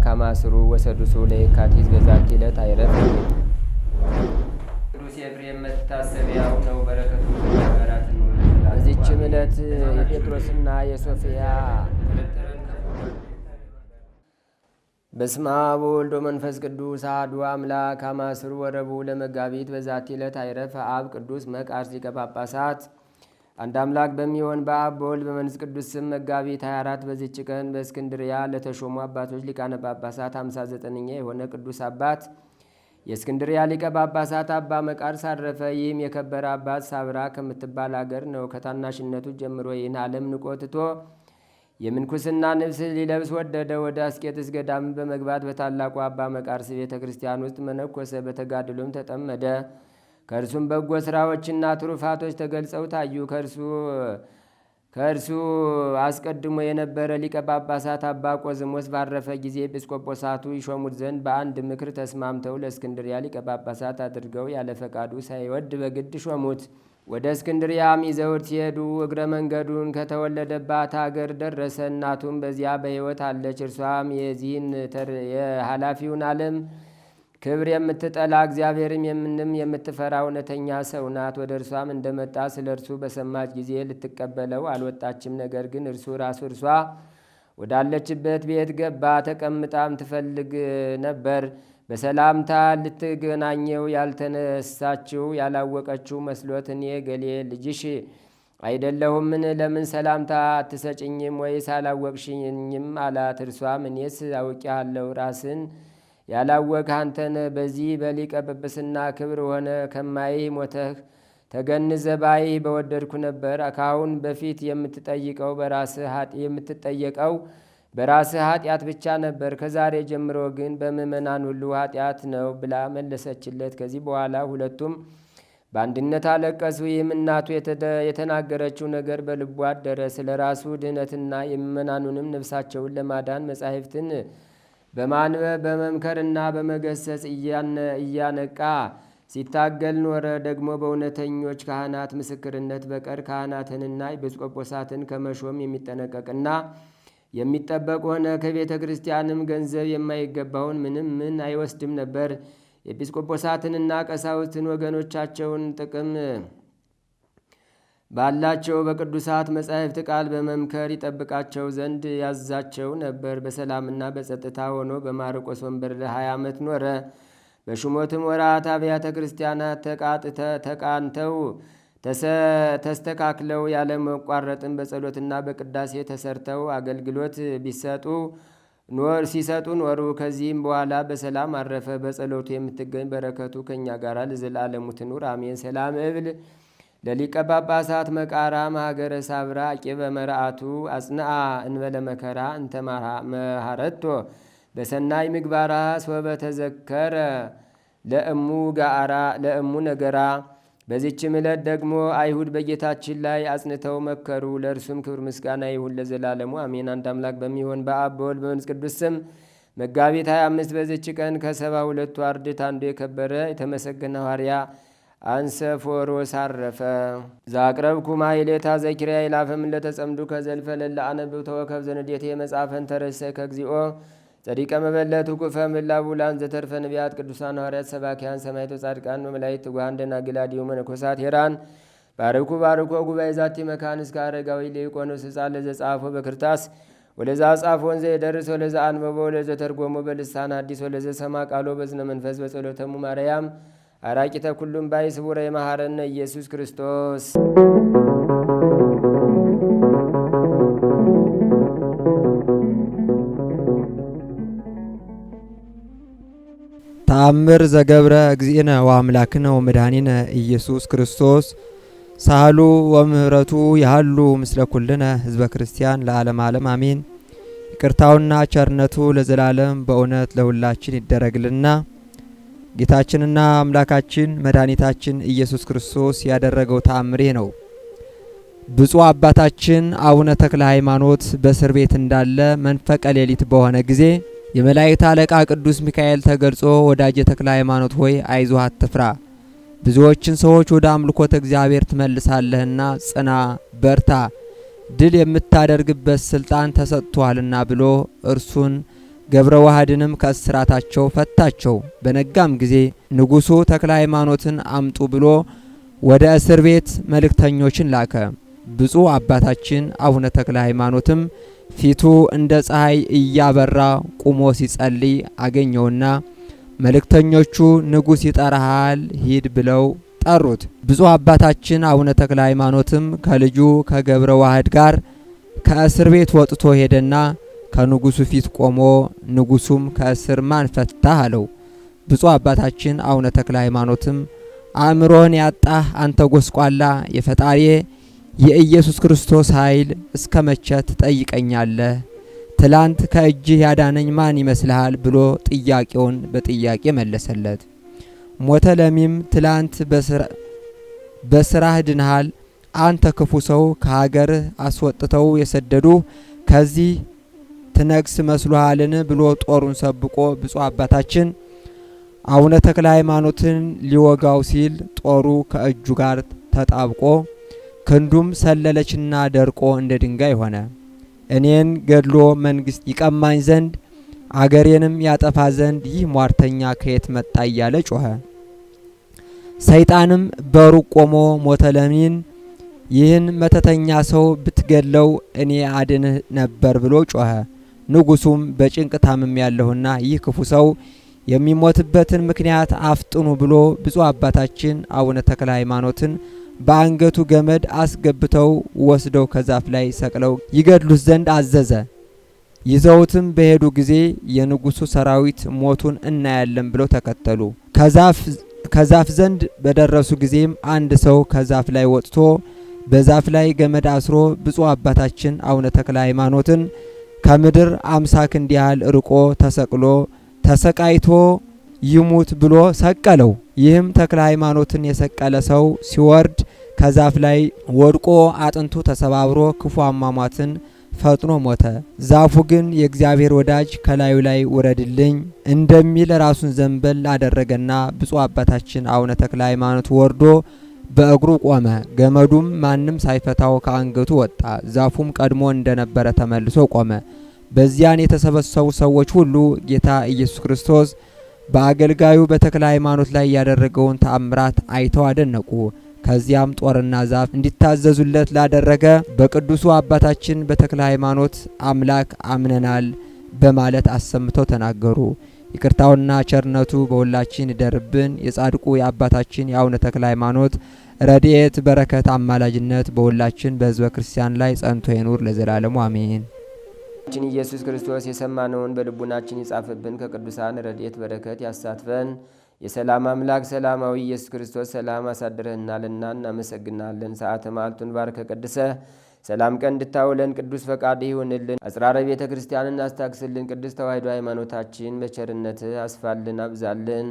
አማስሩ ወሰዱሱ ለየካቲት በዛቲ ዕለት አይረፍ። ቅዱስ ኤፍሬም መታሰቢያው ነው። በረከቱ ጋራት ነው። በዚህችም ዕለት የጴጥሮስና የሶፊያ በስመ አብ ወወልድ ወመንፈስ ቅዱስ አሐዱ አምላክ አማስሩ ወረቡዕ ለመጋቢት በዛቲ ዕለት አይረፍ አብ ቅዱስ መቃርስ ሊቀ ጳጳሳት። አንድ አምላክ በሚሆን በአብ በወልድ በመንፈስ ቅዱስ ስም መጋቢት 24 በዚች ቀን በእስክንድርያ ለተሾሙ አባቶች ሊቃነ ጳጳሳት 59ኛ የሆነ ቅዱስ አባት የእስክንድርያ ሊቀ ጳጳሳት አባ መቃርስ አረፈ። ይህም የከበረ አባት ሳብራ ከምትባል አገር ነው። ከታናሽነቱ ጀምሮ ይህን ዓለም ንቆ ትቶ የምንኩስና ልብስ ሊለብስ ወደደ። ወደ አስቄጥስ ገዳም በመግባት በታላቁ አባ መቃርስ ቤተ ክርስቲያን ውስጥ መነኮሰ። በተጋድሎም ተጠመደ። ከእርሱም በጎ ሥራዎችና ትሩፋቶች ተገልጸው ታዩ። ከእርሱ አስቀድሞ የነበረ ሊቀ ጳጳሳት አባ ቆዝሞስ ባረፈ ጊዜ ኤጲስቆጶሳቱ ይሾሙት ዘንድ በአንድ ምክር ተስማምተው ለእስክንድርያ ሊቀ ጳጳሳት አድርገው ያለ ፈቃዱ ሳይወድ በግድ ሾሙት። ወደ እስክንድርያም ይዘውት ሲሄዱ እግረ መንገዱን ከተወለደባት አገር ደረሰ። እናቱም በዚያ በሕይወት አለች። እርሷም የዚህን የኃላፊውን ዓለም ክብር የምትጠላ እግዚአብሔርም የምትፈራ እውነተኛ ሰው ናት። ወደ እርሷም እንደመጣ ስለ እርሱ በሰማች ጊዜ ልትቀበለው አልወጣችም። ነገር ግን እርሷ ወዳለችበት ቤት ገባ። ተቀምጣም ትፈልግ ነበር። በሰላምታ ልትገናኘው ያልተነሳችው ያላወቀችው መስሎት እኔ ገሌ ልጅሽ አይደለሁምን? ለምን ሰላምታ አትሰጭኝም ወይስ አላወቅሽኝም አላት። እርሷም እኔስ አውቄሃለሁ፣ ራስን ያላወቅህ አንተን በዚህ በሊቀ ጵጵስና ክብር ሆነ ከማይህ ሞተህ ተገንዘባይ በወደድኩ ነበር። ከአሁን በፊት የምትጠየቀው በራስህ ኃጢአት ብቻ ነበር። ከዛሬ ጀምሮ ግን በምእመናን ሁሉ ኃጢአት ነው ብላ መለሰችለት። ከዚህ በኋላ ሁለቱም በአንድነት አለቀሱ። ይህም እናቱ የተናገረችው ነገር በልቡ አደረ። ስለ ራሱ ድህነትና የምእመናኑንም ነፍሳቸውን ለማዳን መጻሕፍትን በማንበብ በመምከርና በመገሰጽ እያነቃ ሲታገል ኖረ። ደግሞ በእውነተኞች ካህናት ምስክርነት በቀር ካህናትንና ኤጲስቆጶሳትን ከመሾም የሚጠነቀቅና የሚጠበቅ ሆነ። ከቤተ ክርስቲያንም ገንዘብ የማይገባውን ምን አይወስድም ነበር። ኤጲስቆጶሳትንና ቀሳውስትን ወገኖቻቸውን ጥቅም ባላቸው በቅዱሳት መጻሕፍት ቃል በመምከር ይጠብቃቸው ዘንድ ያዛቸው ነበር። በሰላምና በጸጥታ ሆኖ በማርቆስ ወንበር ለ20 ዓመት ኖረ። በሹመቱም ወራት አብያተ ክርስቲያናት ተቃንተው ተስተካክለው ያለመቋረጥም በጸሎትና በቅዳሴ ተሰርተው አገልግሎት ሲሰጡ ኖሩ። ከዚህም በኋላ በሰላም አረፈ። በጸሎቱ የምትገኝ በረከቱ ከእኛ ጋር ለዘላለሙ ትኑር አሜን። ሰላም እብል ለሊቀ ጳጳሳት መቃራ ማሀገረ ሳብራ አቄበ መርአቱ አጽንአ እንበለ መከራ እንተ መሃረቶ በሰናይ ምግባራ ስወበ ተዘከረ ለእሙ ነገራ። በዚችም ዕለት ደግሞ አይሁድ በጌታችን ላይ አጽንተው መከሩ። ለእርሱም ክብር ምስጋና ይሁን ለዘላለሙ አሜን። አንድ አምላክ በሚሆን በአብ በወልድ በመንፈስ ቅዱስ ስም መጋቢት 25 በዚች ቀን ከ72ቱ አርድእት አንዱ የከበረ የተመሰገነ ሐዋርያ አንሰፎሮስ አረፈ። ዛቅረብኩ ማይሌታ ዘኪርያ ይላፈም ለተጸምዱ ከዘልፈ ለላ አነብብ ተወከብ ዘንዴቴ መጽሐፈን ተረሰ ከግዚኦ ጸዲቀ መበለት ኩፈ ምላቡላን ዘተርፈ ነቢያት ቅዱሳን ሐዋርያት ሰባኪያን ሰማዕቶ ጻድቃን መላእክት ትጉሃን ደናግላዲዮ መነኮሳት ሄራን ባርኩ ጉባኤ ዛቲ መካን እስከ አረጋዊ ሊቆኖስ ሕፃን ለዘጻፎ በክርታስ ወለዛ ጻፎ ወንዘ የደርስ ወለዛ አንበቦ ወለዘ ተርጎሞ በልሳን አዲስ ወለዘ ሰማ ቃሎ በዝነ መንፈስ በጸሎተሙ ማርያም አራቂተ ኩሉም ባይ ስቡረ የመሐረነ ኢየሱስ ክርስቶስ። ተአምር ዘገብረ እግዚእነ ወአምላክነ ወመድኃኒነ ኢየሱስ ክርስቶስ ሳህሉ ወምህረቱ ያህሉ ምስለ ኩልነ ህዝበ ክርስቲያን ለዓለም ዓለም አሜን። ይቅርታውና ቸርነቱ ለዘላለም በእውነት ለሁላችን ይደረግልና ጌታችንና አምላካችን መድኃኒታችን ኢየሱስ ክርስቶስ ያደረገው ተአምሬ ነው። ብፁዕ አባታችን አቡነ ተክለ ሃይማኖት በእስር ቤት እንዳለ መንፈቀ ሌሊት በሆነ ጊዜ የመላእክት አለቃ ቅዱስ ሚካኤል ተገልጾ ወዳጄ ተክለ ሃይማኖት ሆይ አይዞህ አትፍራ፣ ብዙዎችን ሰዎች ወደ አምልኮተ እግዚአብሔር ትመልሳለህና ጽና፣ በርታ፣ ድል የምታደርግበት ስልጣን ተሰጥቷልና ብሎ እርሱን ገብረ ዋህድንም ከእስራታቸው ፈታቸው። በነጋም ጊዜ ንጉሡ ተክለ ሃይማኖትን አምጡ ብሎ ወደ እስር ቤት መልእክተኞችን ላከ። ብፁዕ አባታችን አቡነ ተክለ ሃይማኖትም ፊቱ እንደ ፀሐይ እያበራ ቁሞ ሲጸልይ አገኘውና መልእክተኞቹ ንጉሥ ይጠራሃል ሂድ ብለው ጠሩት። ብፁዕ አባታችን አቡነ ተክለ ሃይማኖትም ከልጁ ከገብረ ዋህድ ጋር ከእስር ቤት ወጥቶ ሄደና ከንጉሡ ፊት ቆሞ ንጉሡም ከእስር ማን ፈታህ አለው። ብፁዕ አባታችን አቡነ ተክለ ሃይማኖትም አእምሮን ያጣህ አንተ ጎስቋላ፣ የፈጣሪዬ የኢየሱስ ክርስቶስ ኃይል እስከ መቼ ትጠይቀኛለህ? ትላንት ከእጅህ ያዳነኝ ማን ይመስልሃል? ብሎ ጥያቄውን በጥያቄ መለሰለት። ሞተ ለሚም ትላንት በስራህ ድንሃል። አንተ ክፉ ሰው ከሀገርህ አስወጥተው የሰደዱ ከዚህ ትነግስ መስሎሃልን? ብሎ ጦሩን ሰብቆ ብፁዕ አባታችን አቡነ ተክለ ሃይማኖትን ሊወጋው ሲል ጦሩ ከእጁ ጋር ተጣብቆ ክንዱም ሰለለችና ደርቆ እንደ ድንጋይ ሆነ። እኔን ገድሎ መንግስት ይቀማኝ ዘንድ አገሬንም ያጠፋ ዘንድ ይህ ሟርተኛ ከየት መጣ እያለ ጮኸ። ሰይጣንም በሩቅ ቆሞ ሞተ ለሚን ይህን መተተኛ ሰው ብትገድለው እኔ አድንህ ነበር ብሎ ጮኸ። ንጉሡም በጭንቅ ታምም ያለሁና ይህ ክፉ ሰው የሚሞትበትን ምክንያት አፍጥኑ ብሎ ብፁዕ አባታችን አቡነ ተክለ ሃይማኖትን በአንገቱ ገመድ አስገብተው ወስደው ከዛፍ ላይ ሰቅለው ይገድሉት ዘንድ አዘዘ። ይዘውትም በሄዱ ጊዜ የንጉሡ ሰራዊት ሞቱን እናያለን ብለው ተከተሉ። ከዛፍ ዘንድ በደረሱ ጊዜም አንድ ሰው ከዛፍ ላይ ወጥቶ በዛፍ ላይ ገመድ አስሮ ብፁዕ አባታችን አቡነ ተክለ ሃይማኖትን ከምድር 50 ክንድ ያህል ርቆ ተሰቃይቶ ይሙት ብሎ ሰቀለው። ይህም ተክለ ሃይማኖትን የሰቀለ ሰው ሲወርድ ከዛፍ ላይ ወድቆ አጥንቱ ተሰባብሮ ክፉ አሟሟትን ፈጥኖ ሞተ። ዛፉ ግን የእግዚአብሔር ወዳጅ ከላዩ ላይ ውረድልኝ እንደሚል ራሱን ዘንበል አደረገና ብፁዕ አባታችን አቡነ ተክለ ሃይማኖት ወርዶ በእግሩ ቆመ። ገመዱም ማንም ሳይፈታው ከአንገቱ ወጣ። ዛፉም ቀድሞ እንደነበረ ተመልሶ ቆመ። በዚያን የተሰበሰቡ ሰዎች ሁሉ ጌታ ኢየሱስ ክርስቶስ በአገልጋዩ በተክለ ሃይማኖት ላይ ያደረገውን ተአምራት አይተው አደነቁ። ከዚያም ጦርና ዛፍ እንዲታዘዙለት ላደረገ በቅዱሱ አባታችን በተክለ ሃይማኖት አምላክ አምነናል በማለት አሰምተው ተናገሩ። ይቅርታውና ቸርነቱ በሁላችን ይደርብን። የጻድቁ የአባታችን የአቡነ ተክለ ሃይማኖት ረድኤት በረከት አማላጅነት በሁላችን በሕዝበ ክርስቲያን ላይ ጸንቶ ይኑር ለዘላለሙ አሜን። ኢየሱስ ክርስቶስ የሰማነውን በልቡናችን ይጻፍብን፣ ከቅዱሳን ረድኤት በረከት ያሳትፈን። የሰላም አምላክ ሰላማዊ ኢየሱስ ክርስቶስ ሰላም አሳድረህናልና እናመሰግናለን። ሰዓተ ማልቱን ባርከ ቀድሰ ሰላም ቀን እንድታውለን ቅዱስ ፈቃድ ይሁንልን። አጽራረ ቤተ ክርስቲያንን አስታክስልን። ቅዱስ ተዋሕዶ ሃይማኖታችን በቸርነት አስፋልን አብዛልን።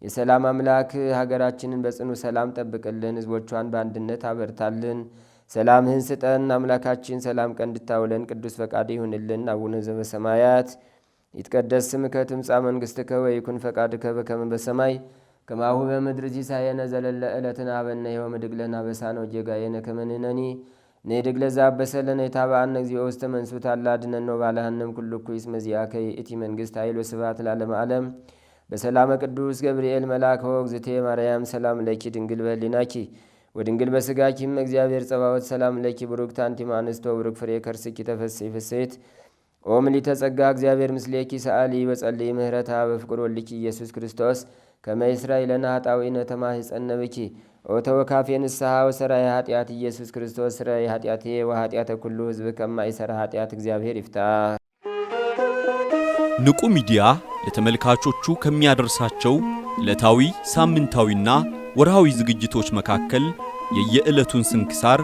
የሰላም አምላክ ሀገራችንን በጽኑ ሰላም ጠብቅልን፣ ሕዝቦቿን በአንድነት አበርታልን። ሰላምህን ስጠን አምላካችን። ሰላም ቀን እንድታውለን ቅዱስ ፈቃድ ይሁንልን። አቡነ ዘበሰማያት ይትቀደስ ስምከ ትምጻእ መንግሥትከ ወይኩን ፈቃድከ በከመ በሰማይ ከማሁ በምድር ሲሳየነ ዘለለ ዕለትነ ሀበነ ዮም ወኅድግ ለነ አበሳነ ወጌጋየነ ከመ ንሕነኒ ንኅድግ ለዘአበሰ ለነ ኢታብአነ እግዚኦ ውስተ መንሱት አላ አድኅነነ ወባልሐነም ኩሉ እኩይ እስመ ዚአከ ይእቲ መንግሥት ኃይል ወስብሐት ለዓለመ ዓለም። በሰላመ ቅዱስ ገብርኤል መልአክ ወእግዝእቴ ማርያም ሰላም ለኪ ድንግል በኅሊናኪ ወድንግል በሥጋኪም እግዚአብሔር ጸባዖት ሰላም ለኪ ብሩክት አንቲ እምአንስቶ ብሩክ ፍሬ ከርስኪ ተፈሥሒ ፍሥሕት ኦ ምልዕተ ጸጋ እግዚአብሔር ምስሌኪ ሰአሊ በጸልይ ምህረታ በፍቅር ወልኪ ኢየሱስ ክርስቶስ ከመ ይስራይ ለነ ኃጣውኢነ ተማኅፀነ ብኪ ኦ ተወካፌ ንስሐ ወሰራይ ኃጢአት ኢየሱስ ክርስቶስ ስራይ ኃጢአቴ ወኃጢአተ ኩሉ ሕዝብ ከማይሰራ ኃጢአት እግዚአብሔር ይፍታ። ንቁ ሚዲያ ለተመልካቾቹ ከሚያደርሳቸው ዕለታዊ ሳምንታዊና ወርሃዊ ዝግጅቶች መካከል የየዕለቱን ስንክሳር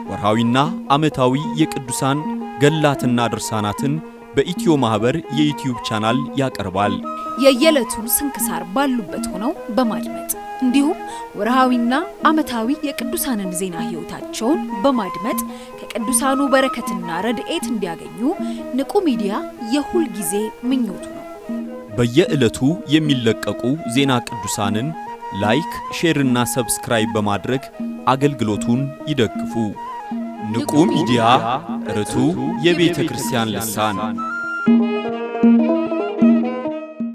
ወርሃዊና ዓመታዊ የቅዱሳን ገላትና ድርሳናትን በኢትዮ ማህበር የዩቲዩብ ቻናል ያቀርባል። የየዕለቱን ስንክሳር ባሉበት ሆነው በማድመጥ እንዲሁም ወርሃዊና ዓመታዊ የቅዱሳንን ዜና ሕይወታቸውን በማድመጥ ከቅዱሳኑ በረከትና ረድኤት እንዲያገኙ ንቁ ሚዲያ የሁል ጊዜ ምኞቱ ነው። በየዕለቱ የሚለቀቁ ዜና ቅዱሳንን ላይክ፣ ሼር እና ሰብስክራይብ በማድረግ አገልግሎቱን ይደግፉ። ንቁ ሚዲያ ርቱ የቤተ ክርስቲያን ልሳን